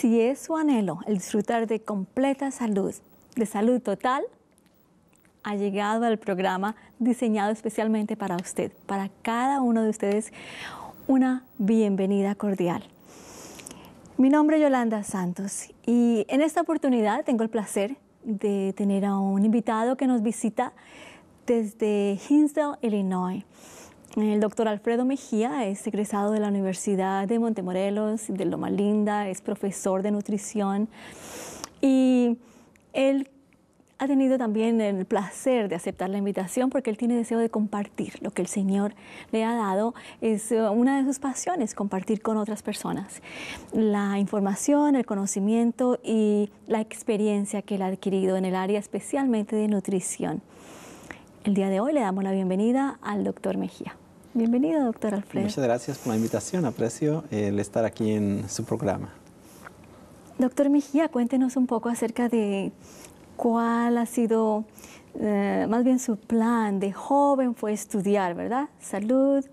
Si es su anhelo el disfrutar de completa salud, de salud total, ha llegado al programa diseñado especialmente para usted, para cada uno de ustedes, una bienvenida cordial. Mi nombre es Yolanda Santos y en esta oportunidad tengo el placer de tener a un invitado que nos visita desde Hinsdale, Illinois. El doctor Alfredo Mejía es egresado de la Universidad de Montemorelos, de Loma Linda, es profesor de nutrición y él ha tenido también el placer de aceptar la invitación porque él tiene deseo de compartir lo que el Señor le ha dado. Es una de sus pasiones, compartir con otras personas la información, el conocimiento y la experiencia que él ha adquirido en el área especialmente de nutrición. El día de hoy le damos la bienvenida al doctor Mejía. Bienvenido, doctor Alfredo. Muchas gracias por la invitación. Aprecio el estar aquí en su programa. Doctor Mejía, cuéntenos un poco acerca de cuál ha sido, más bien su plan de joven fue estudiar, ¿verdad? Salud.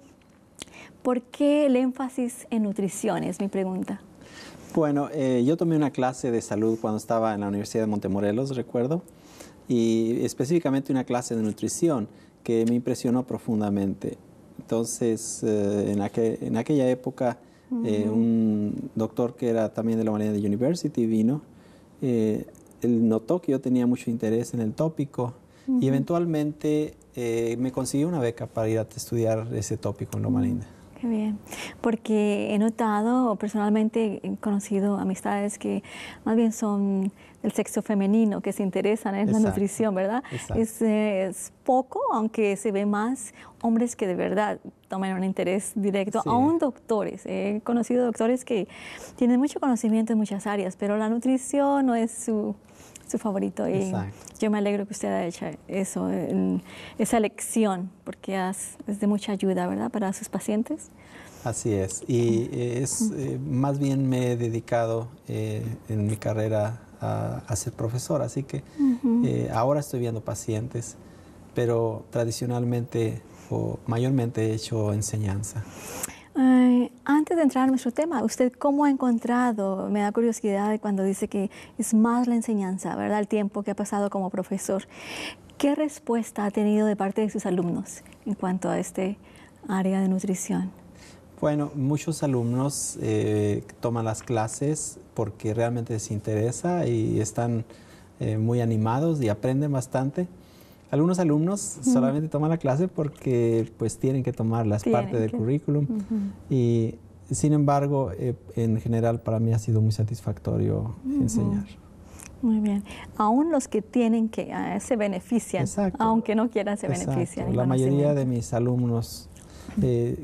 ¿Por qué el énfasis en nutrición? Es mi pregunta. Bueno, yo tomé una clase de salud cuando estaba en la Universidad de Montemorelos, recuerdo, y específicamente una clase de nutrición que me impresionó profundamente. Entonces, en aquella época, un doctor que era también de la Loma Linda University vino. Él notó que yo tenía mucho interés en el tópico y eventualmente me consiguió una beca para ir a estudiar ese tópico en Loma Linda. Qué bien, porque he notado, personalmente he conocido amistades que más bien son del sexo femenino, que se interesan en la nutrición, ¿verdad? Es poco, aunque se ve más hombres que de verdad toman un interés directo, sí. Aún doctores. He conocido doctores que tienen mucho conocimiento en muchas áreas, pero la nutrición no es su favorito. Y yo me alegro que usted haya hecho eso, esa elección, porque es de mucha ayuda, ¿verdad?, para sus pacientes. Así es. Y más bien me he dedicado en mi carrera a ser profesor, así que ahora estoy viendo pacientes, pero tradicionalmente o mayormente he hecho enseñanza. Antes de entrar a nuestro tema, ¿usted cómo ha encontrado? Me da curiosidad cuando dice que es más la enseñanza, ¿verdad? El tiempo que ha pasado como profesor. ¿Qué respuesta ha tenido de parte de sus alumnos en cuanto a este área de nutrición? Bueno, muchos alumnos toman las clases porque realmente les interesa y están muy animados y aprenden bastante. Algunos alumnos solamente toman la clase porque pues tienen que tomarla, es parte del currículum. Y sin embargo, en general para mí ha sido muy satisfactorio enseñar. Muy bien. Aún los que tienen que se benefician, aunque no quieran se benefician. La mayoría de mis alumnos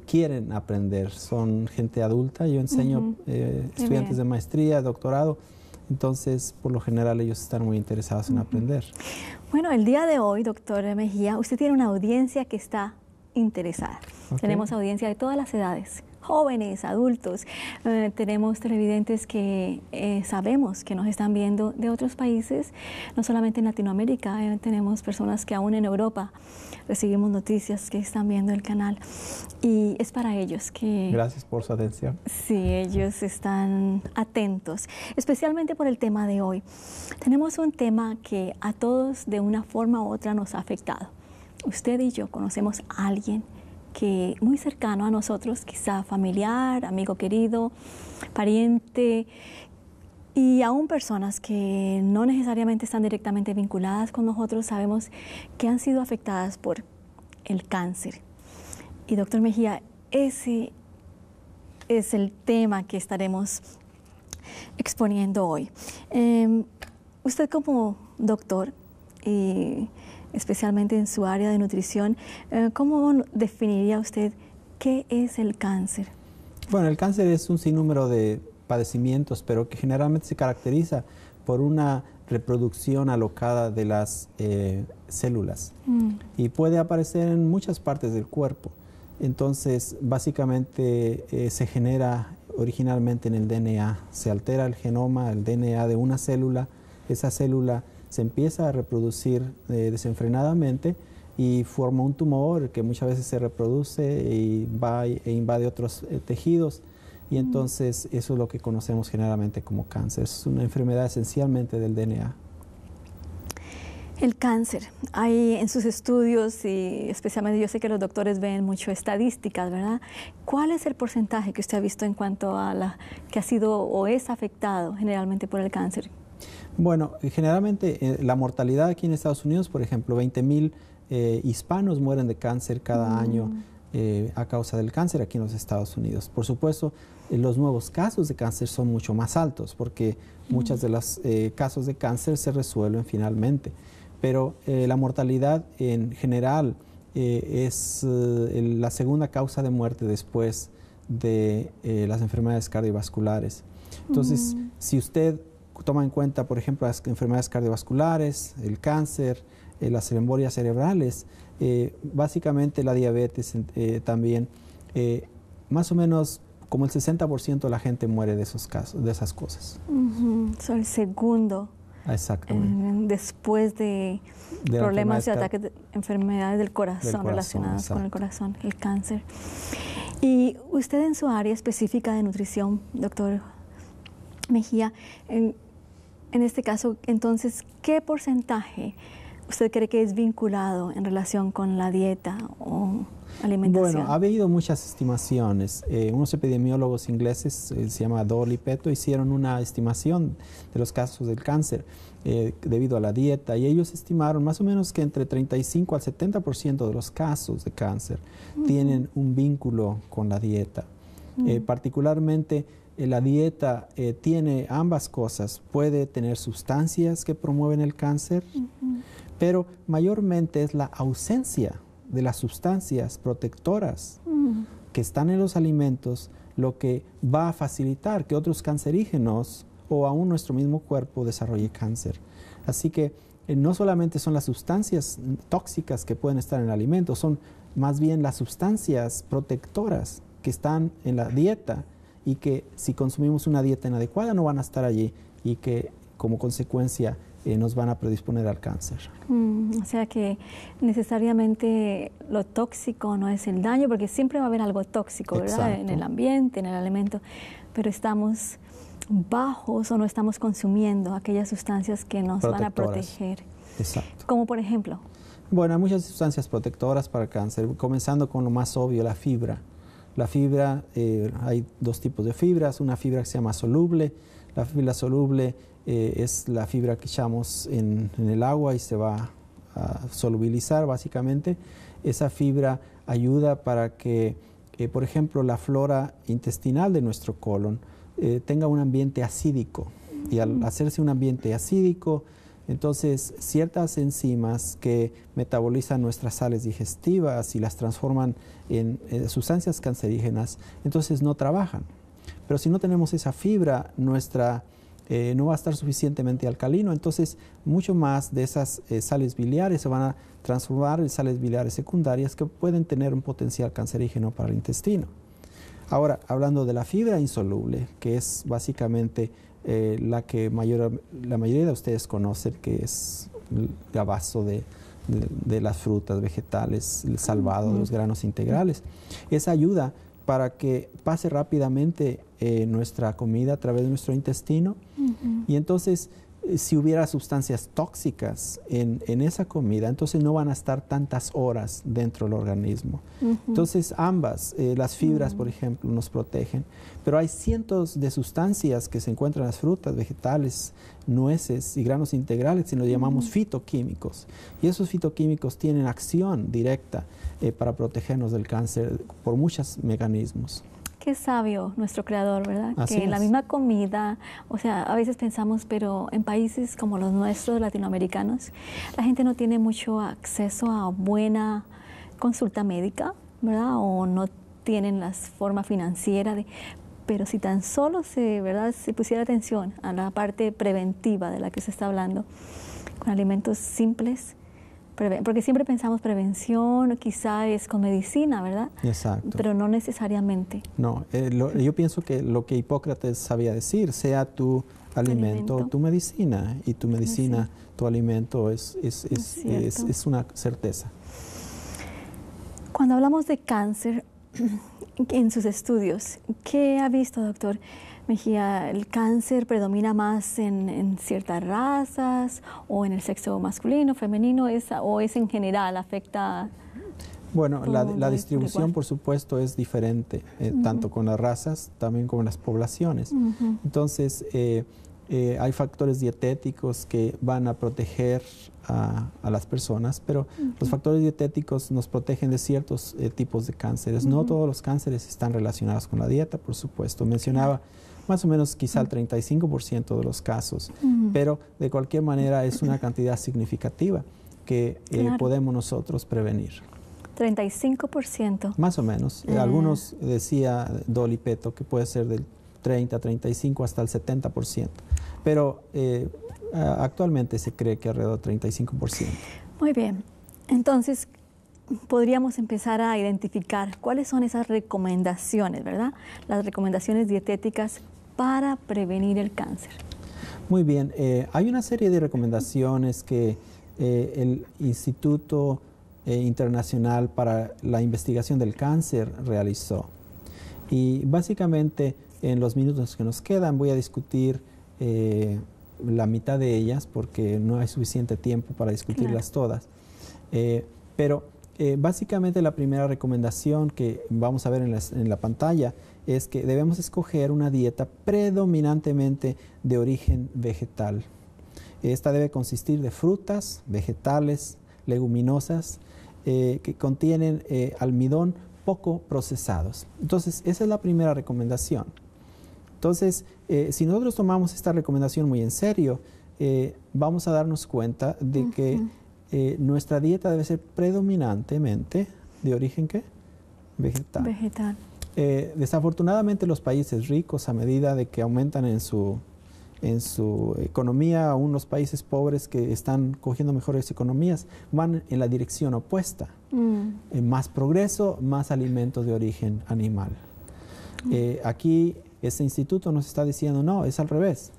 quieren aprender, son gente adulta. Yo enseño estudiantes de maestría, doctorado. Entonces, por lo general, ellos están muy interesados en aprender. Bueno, el día de hoy, doctor Mejía, usted tiene una audiencia que está interesada. Tenemos audiencia de todas las edades, jóvenes, adultos. Tenemos televidentes que sabemos que nos están viendo de otros países, no solamente en Latinoamérica, tenemos personas que aún en Europa recibimos noticias que están viendo el canal y es para ellos que... Gracias por su atención. Sí, ellos están atentos, especialmente por el tema de hoy. Tenemos un tema que a todos de una forma u otra nos ha afectado. Usted y yo conocemos a alguien que muy cercano a nosotros, quizá familiar, amigo querido, pariente, y aún personas que no necesariamente están directamente vinculadas con nosotros, sabemos que han sido afectadas por el cáncer. Y doctor Mejía, ese es el tema que estaremos exponiendo hoy. Usted como doctor, especialmente en su área de nutrición, ¿cómo definiría usted qué es el cáncer? Bueno, el cáncer es un sinnúmero de padecimientos, pero que generalmente se caracteriza por una reproducción alocada de las células y puede aparecer en muchas partes del cuerpo. Entonces, básicamente se genera originalmente en el DNA, se altera el genoma, el DNA de una célula, esa célula se empieza a reproducir desenfrenadamente y forma un tumor que muchas veces se reproduce y va e invade otros tejidos y entonces eso es lo que conocemos generalmente como cáncer. Es una enfermedad esencialmente del DNA. El cáncer, hay en sus estudios, y especialmente yo sé que los doctores ven mucho estadísticas, ¿verdad? ¿Cuál es el porcentaje que usted ha visto en cuanto a la que ha sido o es afectado generalmente por el cáncer? Bueno, generalmente la mortalidad aquí en Estados Unidos, por ejemplo, 20,000 hispanos mueren de cáncer cada año a causa del cáncer aquí en los Estados Unidos. Por supuesto, los nuevos casos de cáncer son mucho más altos porque muchos de los casos de cáncer se resuelven finalmente. Pero la mortalidad en general es la segunda causa de muerte después de las enfermedades cardiovasculares. Entonces, si usted toma en cuenta, por ejemplo, las enfermedades cardiovasculares, el cáncer, las embolias cerebrales, básicamente la diabetes también, más o menos como el 60% de la gente muere de esos casos, de esas cosas. Soy el segundo. Exactamente. Después de problemas de ataques de enfermedades del corazón relacionadas con el corazón, el cáncer. Y usted en su área específica de nutrición, doctor Mejía, en este caso, entonces, ¿qué porcentaje usted cree que es vinculado en relación con la dieta o alimentación? Bueno, ha habido muchas estimaciones. Unos epidemiólogos ingleses, se llama Dole y Peto, hicieron una estimación de los casos del cáncer debido a la dieta, y ellos estimaron más o menos que entre 35 al 70% de los casos de cáncer tienen un vínculo con la dieta. Particularmente la dieta tiene ambas cosas. Puede tener sustancias que promueven el cáncer, pero mayormente es la ausencia de las sustancias protectoras que están en los alimentos lo que va a facilitar que otros cancerígenos o aún nuestro mismo cuerpo desarrolle cáncer. Así que no solamente son las sustancias tóxicas que pueden estar en el alimento, son más bien las sustancias protectoras que están en la dieta y que si consumimos una dieta inadecuada no van a estar allí y que como consecuencia nos van a predisponer al cáncer. O sea que necesariamente lo tóxico no es el daño, porque siempre va a haber algo tóxico, ¿verdad? Exacto. En el ambiente, en el alimento, pero estamos bajos o no estamos consumiendo aquellas sustancias que nos van a proteger. Exacto. Como por ejemplo. Bueno, hay muchas sustancias protectoras para el cáncer, comenzando con lo más obvio, la fibra. La fibra, hay dos tipos de fibras, una fibra que se llama soluble. La fibra soluble es la fibra que echamos en el agua y se va a solubilizar básicamente. Esa fibra ayuda para que, por ejemplo, la flora intestinal de nuestro colon tenga un ambiente acídico. Y al hacerse un ambiente acídico, entonces ciertas enzimas que metabolizan nuestras sales digestivas y las transforman en sustancias cancerígenas, entonces no trabajan. Pero si no tenemos esa fibra, no va a estar suficientemente alcalino, entonces mucho más de esas sales biliares se van a transformar en sales biliares secundarias que pueden tener un potencial cancerígeno para el intestino. Ahora, hablando de la fibra insoluble, que es básicamente la que la mayoría de ustedes conocen, que es el gabazo de las frutas, vegetales, el salvado de los granos integrales. Esa ayuda para que pase rápidamente nuestra comida a través de nuestro intestino. Y entonces, si hubiera sustancias tóxicas en esa comida, entonces no van a estar tantas horas dentro del organismo. Entonces, ambas, las fibras, por ejemplo, nos protegen, pero hay cientos de sustancias que se encuentran en las frutas, vegetales, nueces y granos integrales, y los llamamos fitoquímicos. Y esos fitoquímicos tienen acción directa para protegernos del cáncer por muchos mecanismos. Qué sabio nuestro creador, ¿verdad? Así que en la es. misma comida, o sea, a veces pensamos, pero en países como los nuestros, latinoamericanos, la gente no tiene mucho acceso a buena consulta médica, ¿verdad? O no tienen la forma financiera pero si tan solo ¿verdad? se pusiera atención a la parte preventiva de la que se está hablando, con alimentos simples, porque siempre pensamos prevención, quizá es con medicina, ¿verdad? Exacto. Pero no necesariamente. No, yo pienso que lo que Hipócrates sabía decir, sea tu alimento tu medicina, y tu medicina, tu alimento es una certeza. Cuando hablamos de cáncer, en sus estudios, ¿qué ha visto, doctor Mejía? ¿El cáncer predomina más en ciertas razas o en el sexo masculino, femenino, o es en general, afecta? Bueno, la distribución, por supuesto, es diferente, tanto con las razas, también con las poblaciones. Entonces, hay factores dietéticos que van a proteger a las personas, pero los factores dietéticos nos protegen de ciertos tipos de cánceres. No todos los cánceres están relacionados con la dieta, por supuesto. Mencionaba más o menos quizá el 35% de los casos, pero de cualquier manera es una cantidad significativa que podemos nosotros prevenir. 35%. Más o menos. Algunos, decía Dolly Peto, que puede ser del 30, 35 hasta el 70%. Pero actualmente se cree que alrededor del 35%. Muy bien. Entonces, podríamos empezar a identificar cuáles son esas recomendaciones, ¿verdad? Las recomendaciones dietéticas para prevenir el cáncer. Muy bien. Hay una serie de recomendaciones que el Instituto Internacional para la Investigación del Cáncer realizó. Y básicamente, en los minutos que nos quedan, voy a discutir la mitad de ellas porque no hay suficiente tiempo para discutirlas todas. Pero básicamente la primera recomendación que vamos a ver en la pantalla es que debemos escoger una dieta predominantemente de origen vegetal. Esta debe consistir de frutas, vegetales, leguminosas, que contienen almidón poco procesados. Entonces, esa es la primera recomendación. Entonces, si nosotros tomamos esta recomendación muy en serio, vamos a darnos cuenta de que nuestra dieta debe ser predominantemente de origen ¿qué? Vegetal. Vegetal. Desafortunadamente, los países ricos, a medida de que aumentan en su economía, aún los países pobres que están cogiendo mejores economías, van en la dirección opuesta. Más progreso, más alimentos de origen animal. Aquí este instituto nos está diciendo, no, es al revés.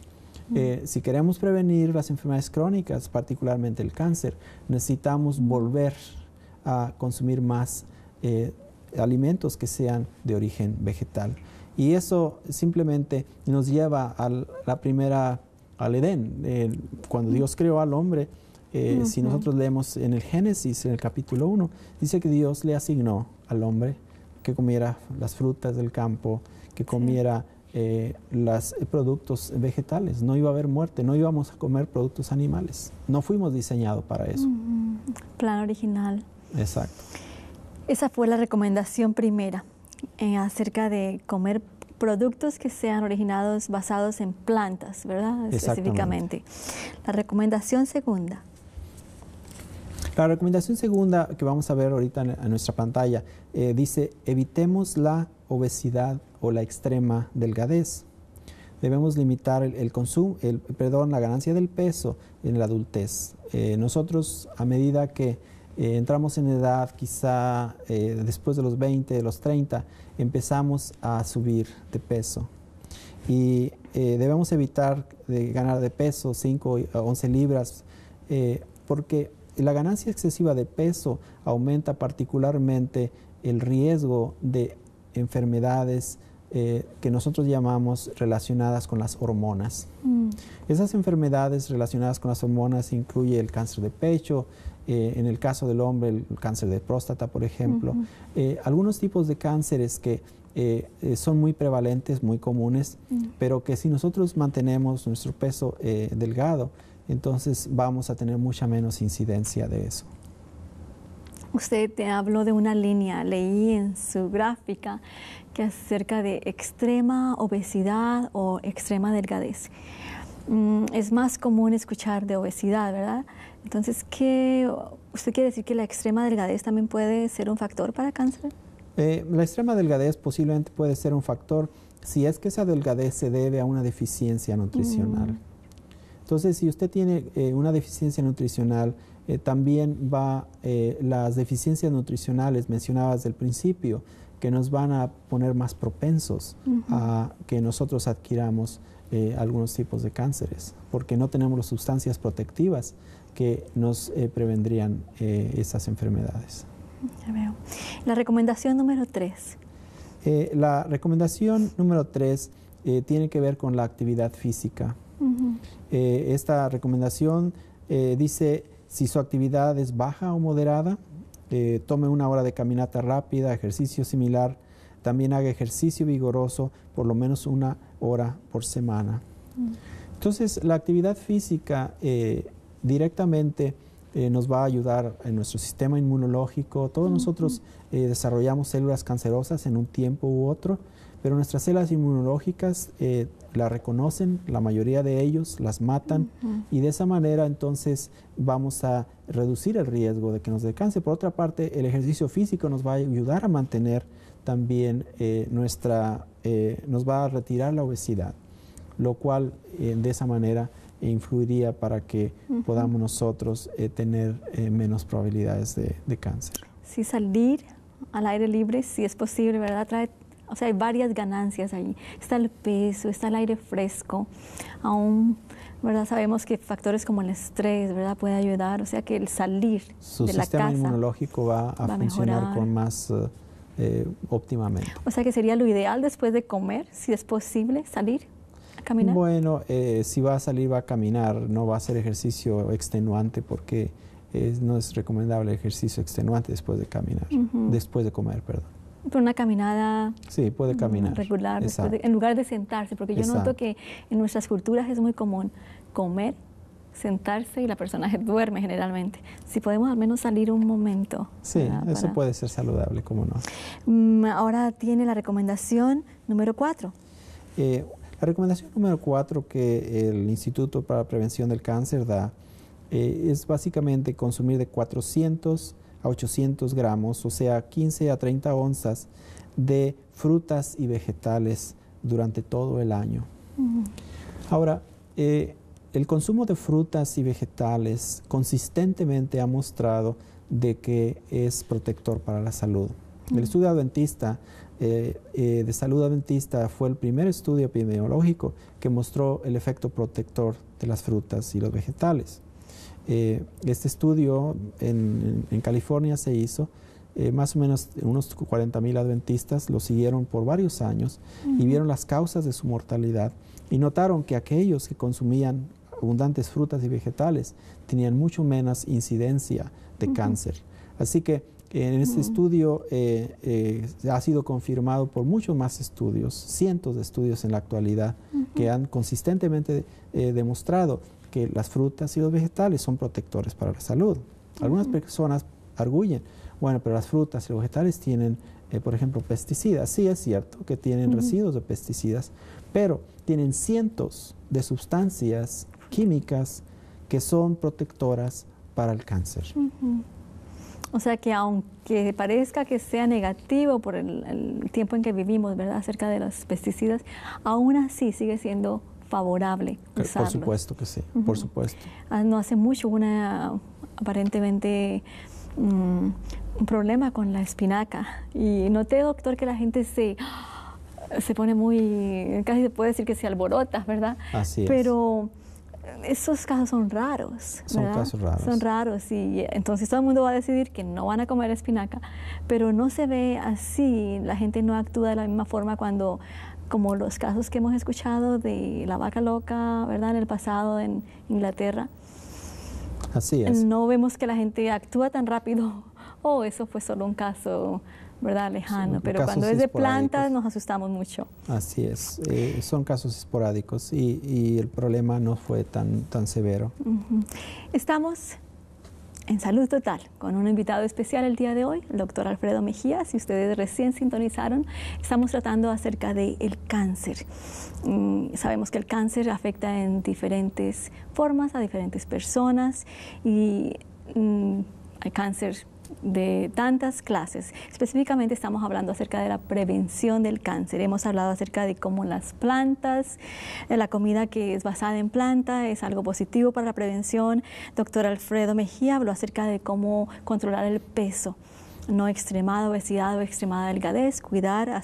Si queremos prevenir las enfermedades crónicas, particularmente el cáncer, necesitamos volver a consumir más alimentos que sean de origen vegetal. Y eso simplemente nos lleva al Edén. Cuando Dios creó al hombre, si nosotros leemos en el Génesis, en el capítulo 1, dice que Dios le asignó al hombre que comiera las frutas del campo, que comiera los productos vegetales. No iba a haber muerte, no íbamos a comer productos animales. No fuimos diseñados para eso. Plan original. Exacto. Esa fue la recomendación primera, acerca de comer productos que sean originados basados en plantas, ¿verdad? Específicamente. La recomendación segunda. La recomendación segunda que vamos a ver ahorita en nuestra pantalla dice: evitemos la obesidad o la extrema delgadez. Debemos limitar la ganancia del peso en la adultez. Nosotros, a medida que entramos en edad, quizá después de los 20, de los 30, empezamos a subir de peso. Y debemos evitar ganar de peso 5 o 11 libras, porque la ganancia excesiva de peso aumenta particularmente el riesgo de enfermedades que nosotros llamamos relacionadas con las hormonas. Esas enfermedades relacionadas con las hormonas incluyen el cáncer de pecho, en el caso del hombre, el cáncer de próstata, por ejemplo. Algunos tipos de cánceres que son muy prevalentes, muy comunes, pero que si nosotros mantenemos nuestro peso delgado, entonces vamos a tener mucha menos incidencia de eso. Usted habló de una línea, leí en su gráfica que acerca de extrema obesidad o extrema delgadez. Es más común escuchar de obesidad, ¿verdad? Entonces, ¿usted quiere decir que la extrema delgadez también puede ser un factor para cáncer? La extrema delgadez posiblemente puede ser un factor si es que esa delgadez se debe a una deficiencia nutricional. Entonces, si usted tiene una deficiencia nutricional, también las deficiencias nutricionales mencionadas del principio, que nos van a poner más propensos a que nosotros adquiramos algunos tipos de cánceres, porque no tenemos las sustancias protectivas que nos prevendrían esas enfermedades. Ya veo. La recomendación número 3. La recomendación número 3 tiene que ver con la actividad física. Esta recomendación dice, si su actividad es baja o moderada, tome 1 hora de caminata rápida, ejercicio similar, también haga ejercicio vigoroso por lo menos 1 hora por semana. Entonces, la actividad física directamente nos va a ayudar en nuestro sistema inmunológico. Todos nosotros desarrollamos células cancerosas en un tiempo u otro, pero nuestras células inmunológicas la reconocen, la mayoría de ellos las matan, y de esa manera entonces vamos a reducir el riesgo de que nos dé cáncer. Por otra parte, el ejercicio físico nos va a ayudar a mantener también nos va a retirar la obesidad, lo cual de esa manera influiría para que podamos nosotros tener menos probabilidades de cáncer. Sí, salir al aire libre, si es posible, ¿verdad? O sea, hay varias ganancias ahí. Está el peso, está el aire fresco. Aún, ¿verdad? Sabemos que factores como el estrés, ¿verdad? Puede ayudar. O sea, que el salir de la casa. Su sistema inmunológico va a funcionar con más óptimamente. O sea, que sería lo ideal después de comer, si es posible, salir a caminar. Bueno, si va a salir, va a caminar. No va a hacer ejercicio extenuante porque no es recomendable el ejercicio extenuante después de caminar, después de comer, perdón. Pero una caminada sí, puede caminar regular, en lugar de sentarse, porque yo noto que en nuestras culturas es muy común comer, sentarse y la persona duerme generalmente. Si podemos al menos salir un momento. Sí, eso puede ser saludable, ¿cómo no? Ahora tiene la recomendación número 4. La recomendación número 4 que el Instituto para la Prevención del Cáncer da es básicamente consumir de 400 a 800 gramos, o sea, 15 a 30 onzas de frutas y vegetales durante todo el año. Ahora, el consumo de frutas y vegetales consistentemente ha mostrado de que es protector para la salud. El estudio adventista, de salud adventista, fue el primer estudio epidemiológico que mostró el efecto protector de las frutas y los vegetales. Este estudio en California se hizo, más o menos unos 40,000 adventistas lo siguieron por varios años y vieron las causas de su mortalidad y notaron que aquellos que consumían abundantes frutas y vegetales tenían mucho menos incidencia de cáncer. Así que en este estudio ha sido confirmado por muchos más estudios, cientos de estudios en la actualidad, que han consistentemente demostrado que las frutas y los vegetales son protectores para la salud. Algunas personas arguyen, bueno, pero las frutas y los vegetales tienen, por ejemplo, pesticidas. Sí, es cierto que tienen residuos de pesticidas, pero tienen cientos de sustancias químicas que son protectoras para el cáncer. O sea que aunque parezca que sea negativo por el tiempo en que vivimos, ¿verdad?, acerca de los pesticidas, aún así sigue siendo favorable usarlos. Por supuesto que sí, por supuesto. No hace mucho aparentemente un problema con la espinaca y noté, doctor, que la gente se pone muy, casi se puede decir que se alborota, ¿verdad? Así es. Pero esos casos son raros, ¿verdad? Son casos raros. Son raros y entonces todo el mundo va a decidir que no van a comer espinaca, pero no se ve así, la gente no actúa de la misma forma como los casos que hemos escuchado de la vaca loca, ¿verdad?, en el pasado en Inglaterra. Así es. No vemos que la gente actúa tan rápido, eso fue solo un caso, ¿verdad?, lejano, pero cuando es de plantas nos asustamos mucho. Así es, son casos esporádicos y el problema no fue tan severo. Estamos en Salud Total con un invitado especial el día de hoy, el doctor Alfredo Mejía. Si ustedes recién sintonizaron, estamos tratando acerca del cáncer. Sabemos que el cáncer afecta en diferentes formas a diferentes personas y hay cáncer de tantas clases. Específicamente estamos hablando acerca de la prevención del cáncer. Hemos hablado acerca de cómo las plantas, la comida que es basada en planta es algo positivo para la prevención. Doctor Alfredo Mejía habló acerca de cómo controlar el peso, no extremada obesidad o extremada delgadez, cuidar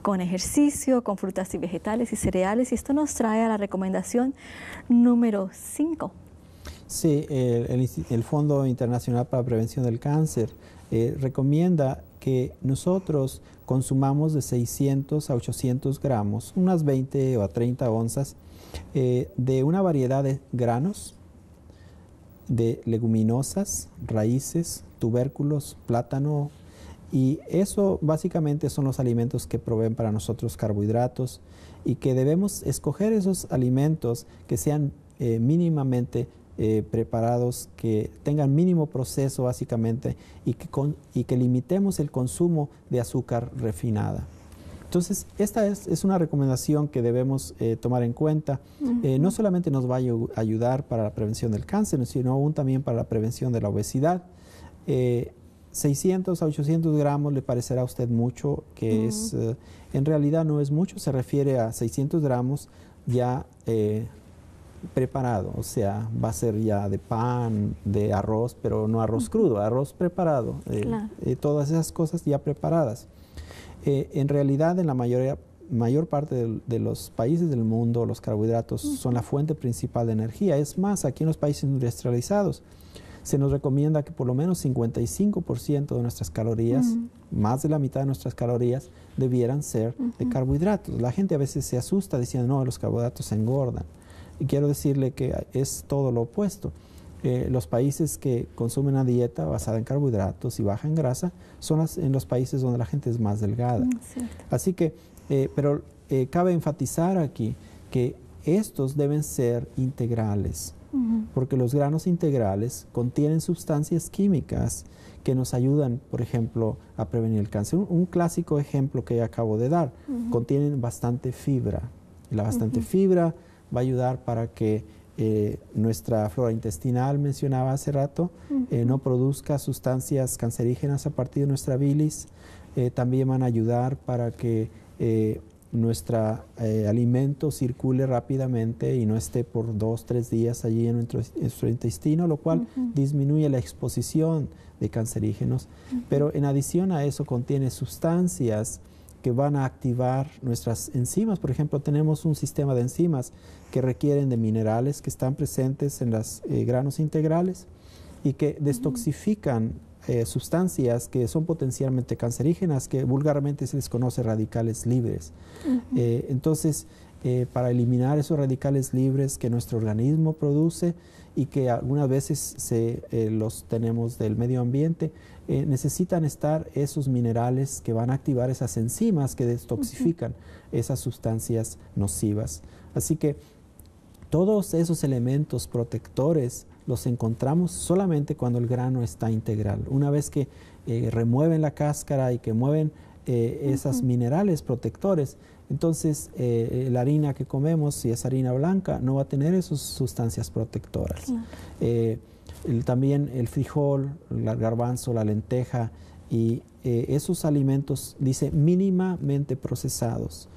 con ejercicio, con frutas y vegetales y cereales. Y esto nos trae a la recomendación número 5. Sí, el Fondo Internacional para la Prevención del Cáncer recomienda que nosotros consumamos de 600 a 800 gramos, unas 20 o a 30 onzas, de una variedad de granos, de leguminosas, raíces, tubérculos, plátano, y eso básicamente son los alimentos que proveen para nosotros carbohidratos, y que debemos escoger esos alimentos que sean mínimamente preparados, que tengan mínimo proceso básicamente, y que limitemos el consumo de azúcar refinada. Entonces, esta es una recomendación que debemos tomar en cuenta. No solamente nos va a ayudar para la prevención del cáncer, sino aún también para la prevención de la obesidad. 600 a 800 gramos le parecerá a usted mucho, que en realidad no es mucho, se refiere a 600 gramos ya preparado, o sea, va a ser ya de pan, de arroz, pero no arroz crudo, arroz preparado, claro. Todas esas cosas ya preparadas. En realidad, en la mayor parte de los países del mundo, los carbohidratos son la fuente principal de energía. Es más, aquí en los países industrializados se nos recomienda que por lo menos 55% de nuestras calorías, más de la mitad de nuestras calorías, debieran ser de carbohidratos. La gente a veces se asusta diciendo, no, los carbohidratos engordan. Y quiero decirle que es todo lo opuesto. Los países que consumen una dieta basada en carbohidratos y baja en grasa son en los países donde la gente es más delgada. Así que, pero cabe enfatizar aquí que estos deben ser integrales, porque los granos integrales contienen sustancias químicas que nos ayudan, por ejemplo, a prevenir el cáncer. Un clásico ejemplo que acabo de dar, contienen bastante fibra. Y la bastante fibra va a ayudar para que nuestra flora intestinal, mencionaba hace rato, no produzca sustancias cancerígenas a partir de nuestra bilis. También van a ayudar para que nuestro alimento circule rápidamente y no esté por 2 o 3 días allí en nuestro intestino, lo cual disminuye la exposición de cancerígenos. Pero en adición a eso contiene sustancias que van a activar nuestras enzimas. Por ejemplo, tenemos un sistema de enzimas que requieren de minerales que están presentes en los granos integrales y que destoxifican sustancias que son potencialmente cancerígenas, que vulgarmente se les conoce radicales libres. Entonces, para eliminar esos radicales libres que nuestro organismo produce y que algunas veces los tenemos del medio ambiente, necesitan estar esos minerales que van a activar esas enzimas que destoxifican esas sustancias nocivas. Así que todos esos elementos protectores los encontramos solamente cuando el grano está integral. Una vez que remueven la cáscara y que mueven esos minerales protectores, entonces la harina que comemos, si es harina blanca, no va a tener esas sustancias protectoras. También el frijol, el garbanzo, la lenteja y esos alimentos, dice, mínimamente procesados,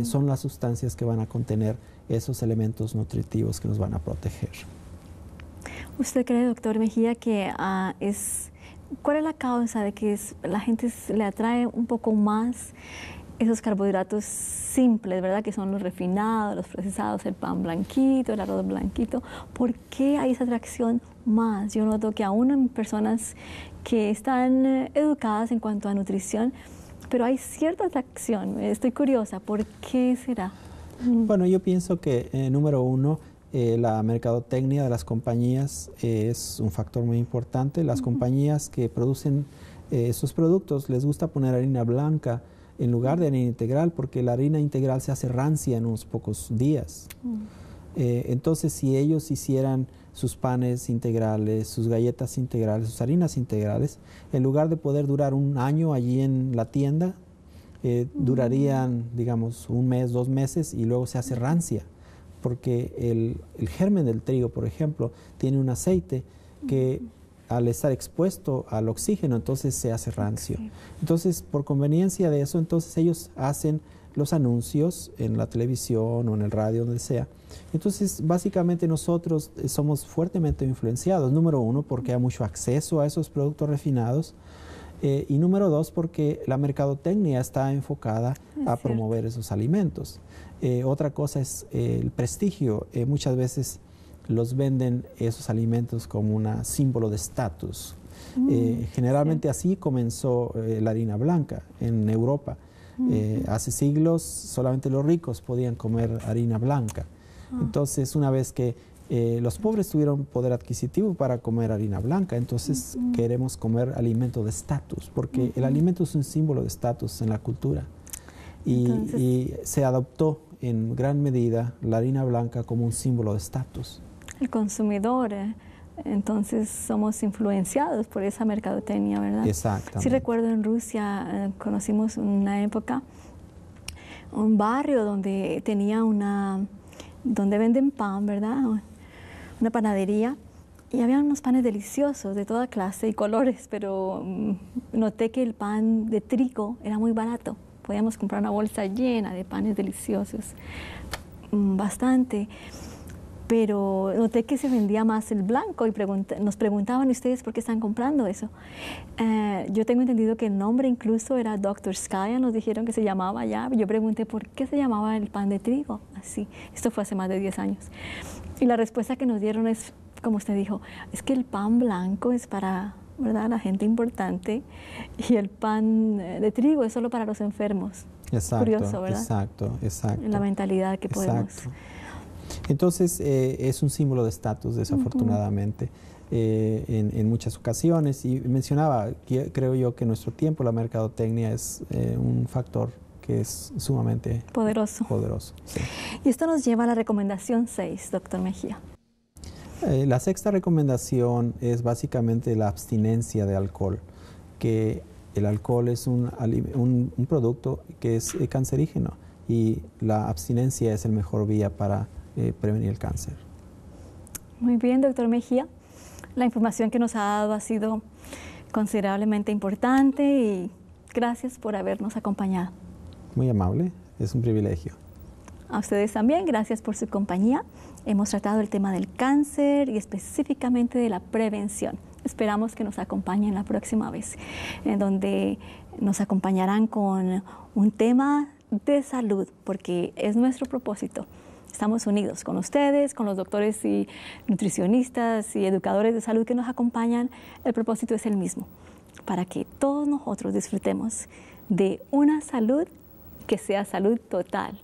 son las sustancias que van a contener esos elementos nutritivos que nos van a proteger. ¿Usted cree, doctor Mejía, que cuál es la causa de que la gente le atrae un poco más esos carbohidratos simples, ¿verdad? Que son los refinados, los procesados, el pan blanquito, el arroz blanquito. ¿Por qué hay esa atracción más? Yo noto que aún en personas que están educadas en cuanto a nutrición, pero hay cierta atracción. Estoy curiosa, ¿por qué será? Bueno, yo pienso que, número uno, la mercadotecnia de las compañías es un factor muy importante. Las compañías que producen esos productos les gusta poner harina blanca en lugar de harina integral, porque la harina integral se hace rancia en unos pocos días. Entonces, si ellos hicieran sus panes integrales, sus galletas integrales, sus harinas integrales, en lugar de poder durar un año allí en la tienda, durarían, digamos, 1 mes, 2 meses y luego se hace rancia, porque el germen del trigo, por ejemplo, tiene un aceite que al estar expuesto al oxígeno, entonces se hace rancio. Entonces, por conveniencia de eso, entonces ellos hacen los anuncios en la televisión o en el radio, donde sea. Entonces, básicamente nosotros somos fuertemente influenciados, número uno, porque hay mucho acceso a esos productos refinados, y número dos, porque la mercadotecnia está enfocada a promover esos alimentos. Otra cosa es el prestigio. Muchas veces los venden esos alimentos como un símbolo de estatus. Generalmente así comenzó la harina blanca en Europa. Hace siglos solamente los ricos podían comer harina blanca. Entonces, una vez que los pobres tuvieron poder adquisitivo para comer harina blanca, entonces queremos comer alimento de estatus, porque el alimento es un símbolo de estatus en la cultura. Y se adoptó en gran medida la harina blanca como un símbolo de estatus. El consumidor, entonces somos influenciados por esa mercadotecnia, ¿verdad? Exactamente. Sí recuerdo en Rusia, conocimos una época, un barrio donde tenía donde venden pan, ¿verdad? Una panadería, y había unos panes deliciosos de toda clase y colores, pero noté que el pan de trigo era muy barato. Podíamos comprar una bolsa llena de panes deliciosos, bastante. Pero noté que se vendía más el blanco y nos preguntaban ustedes por qué están comprando eso. Yo tengo entendido que el nombre incluso era Dr. Skaya, nos dijeron que se llamaba ya. Yo pregunté por qué se llamaba el pan de trigo así. Esto fue hace más de 10 años. Y la respuesta que nos dieron es, como usted dijo, es que el pan blanco es para, ¿verdad?, la gente importante, y el pan de trigo es solo para los enfermos. Exacto, curioso, ¿verdad? Exacto. La mentalidad que podemos... Exacto. Entonces, es un símbolo de estatus, desafortunadamente, en muchas ocasiones. Y mencionaba, creo yo, que en nuestro tiempo la mercadotecnia es un factor que es sumamente poderoso. Sí. Y esto nos lleva a la recomendación 6, doctor Mejía. La sexta recomendación es básicamente la abstinencia de alcohol, que el alcohol es un producto que es cancerígeno, y la abstinencia es el mejor vía para prevenir el cáncer. Muy bien, doctor Mejía. La información que nos ha dado ha sido considerablemente importante y gracias por habernos acompañado. Muy amable, es un privilegio. A ustedes también, gracias por su compañía. Hemos tratado el tema del cáncer y específicamente de la prevención. Esperamos que nos acompañen la próxima vez, en donde nos acompañarán con un tema de salud, porque es nuestro propósito. Estamos unidos con ustedes, con los doctores y nutricionistas y educadores de salud que nos acompañan. El propósito es el mismo, para que todos nosotros disfrutemos de una salud que sea salud total,